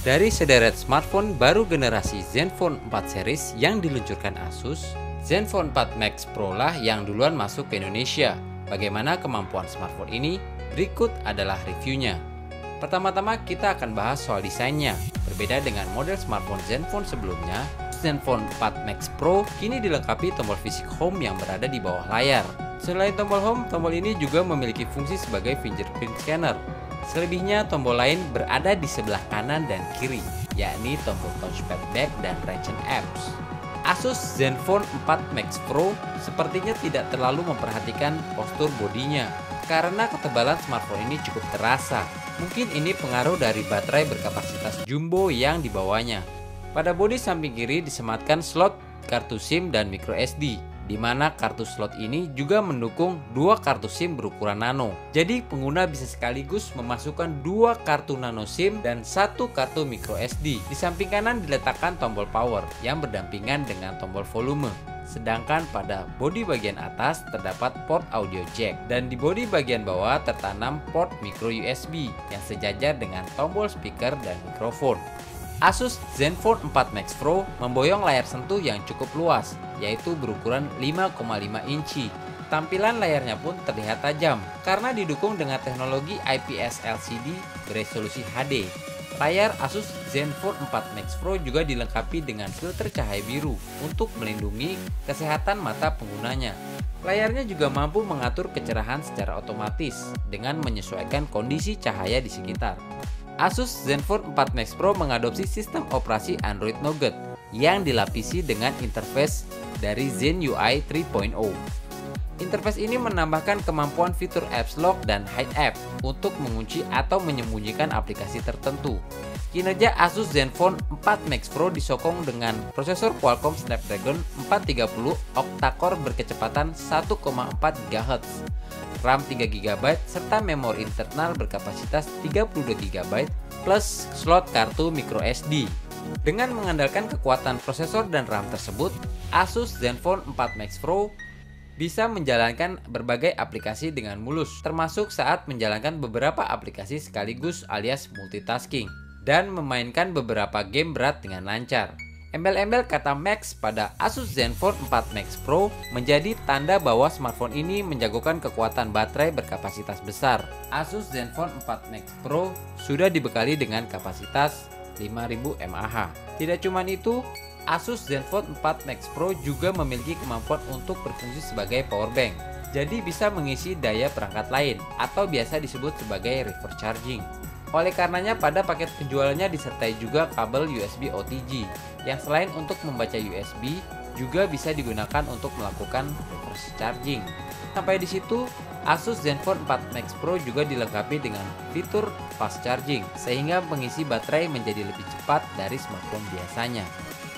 Dari sederet smartphone baru generasi Zenfone 4 series yang diluncurkan Asus, Zenfone 4 Max Pro lah yang duluan masuk ke Indonesia. Bagaimana kemampuan smartphone ini? Berikut adalah reviewnya. Pertama-tama kita akan bahas soal desainnya. Berbeda dengan model smartphone Zenfone sebelumnya, Zenfone 4 Max Pro kini dilengkapi tombol fisik home yang berada di bawah layar. Selain tombol home, tombol ini juga memiliki fungsi sebagai fingerprint scanner. Selebihnya, tombol lain berada di sebelah kanan dan kiri, yakni tombol touchpad back dan Ryzen apps. Asus Zenfone 4 Max Pro sepertinya tidak terlalu memperhatikan postur bodinya, karena ketebalan smartphone ini cukup terasa. Mungkin ini pengaruh dari baterai berkapasitas jumbo yang dibawanya. Pada bodi samping kiri disematkan slot kartu SIM dan micro SD, di mana kartu slot ini juga mendukung dua kartu SIM berukuran nano. Jadi pengguna bisa sekaligus memasukkan dua kartu nano SIM dan satu kartu micro SD. Di samping kanan diletakkan tombol power yang berdampingan dengan tombol volume. Sedangkan pada bodi bagian atas terdapat port audio jack dan di bodi bagian bawah tertanam port micro USB yang sejajar dengan tombol speaker dan mikrofon. Asus Zenfone 4 Max Pro memboyong layar sentuh yang cukup luas, yaitu berukuran 5,5 inci. Tampilan layarnya pun terlihat tajam karena didukung dengan teknologi IPS LCD beresolusi HD. Layar Asus Zenfone 4 Max Pro juga dilengkapi dengan filter cahaya biru untuk melindungi kesehatan mata penggunanya. Layarnya juga mampu mengatur kecerahan secara otomatis dengan menyesuaikan kondisi cahaya di sekitar. Asus Zenfone 4 Max Pro mengadopsi sistem operasi Android Nougat yang dilapisi dengan interface dari Zen UI 3.0. Interface ini menambahkan kemampuan fitur Apps Lock dan Hide App untuk mengunci atau menyembunyikan aplikasi tertentu. Kinerja Asus Zenfone 4 Max Pro disokong dengan prosesor Qualcomm Snapdragon 430 octa-core berkecepatan 1,4 GHz. RAM 3GB serta memori internal berkapasitas 32GB plus slot kartu micro SD. Dengan mengandalkan kekuatan prosesor dan RAM tersebut, Asus Zenfone 4 Max Pro bisa menjalankan berbagai aplikasi dengan mulus, termasuk saat menjalankan beberapa aplikasi sekaligus alias multitasking, dan memainkan beberapa game berat dengan lancar. Embel-embel kata Max pada Asus Zenfone 4 Max Pro menjadi tanda bahwa smartphone ini menjagokan kekuatan baterai berkapasitas besar. Asus Zenfone 4 Max Pro sudah dibekali dengan kapasitas 5000 mAh. Tidak cuma itu, Asus Zenfone 4 Max Pro juga memiliki kemampuan untuk berfungsi sebagai power bank. Jadi bisa mengisi daya perangkat lain atau biasa disebut sebagai reverse charging. Oleh karenanya pada paket penjualannya disertai juga kabel USB OTG yang selain untuk membaca USB juga bisa digunakan untuk melakukan reverse charging. Sampai di situ, Asus Zenfone 4 Max Pro juga dilengkapi dengan fitur fast charging sehingga mengisi baterai menjadi lebih cepat dari smartphone biasanya.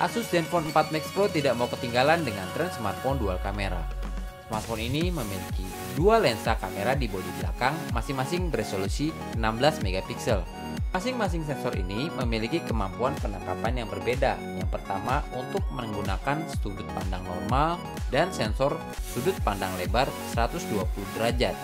Asus Zenfone 4 Max Pro tidak mau ketinggalan dengan tren smartphone dual kamera. Smartphone ini memiliki dua lensa kamera di bodi belakang masing-masing beresolusi 16 MP. Masing-masing sensor ini memiliki kemampuan penangkapan yang berbeda. Yang pertama untuk menggunakan sudut pandang normal dan sensor sudut pandang lebar 120 derajat.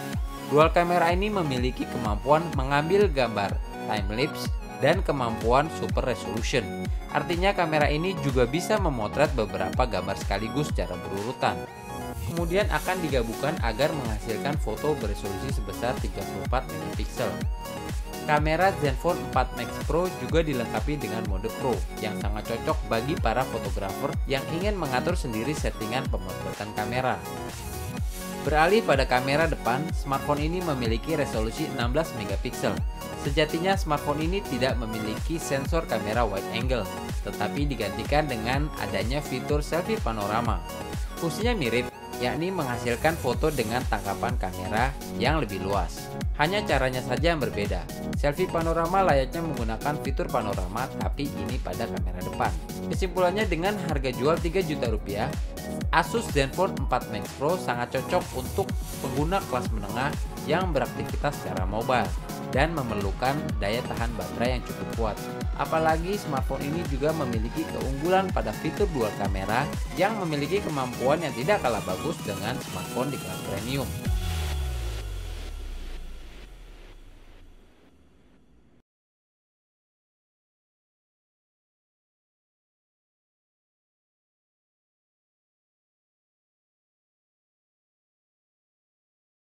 Dual kamera ini memiliki kemampuan mengambil gambar time-lapse dan kemampuan super resolution. Artinya kamera ini juga bisa memotret beberapa gambar sekaligus secara berurutan. Kemudian akan digabungkan agar menghasilkan foto beresolusi sebesar 34 MP. Kamera Zenfone 4 Max Pro juga dilengkapi dengan mode Pro yang sangat cocok bagi para fotografer yang ingin mengatur sendiri settingan pemotretan kamera. Beralih pada kamera depan, smartphone ini memiliki resolusi 16 MP. Sejatinya smartphone ini tidak memiliki sensor kamera wide angle, tetapi digantikan dengan adanya fitur selfie panorama. Fungsinya mirip, yakni menghasilkan foto dengan tangkapan kamera yang lebih luas. Hanya caranya saja yang berbeda. Selfie panorama layaknya menggunakan fitur panorama, tapi ini pada kamera depan. Kesimpulannya, dengan harga jual 3 juta rupiah, Asus Zenfone 4 Max Pro sangat cocok untuk pengguna kelas menengah yang beraktivitas secara mobile dan memerlukan daya tahan baterai yang cukup kuat. Apalagi smartphone ini juga memiliki keunggulan pada fitur dual kamera yang memiliki kemampuan yang tidak kalah bagus dengan smartphone di kelas premium.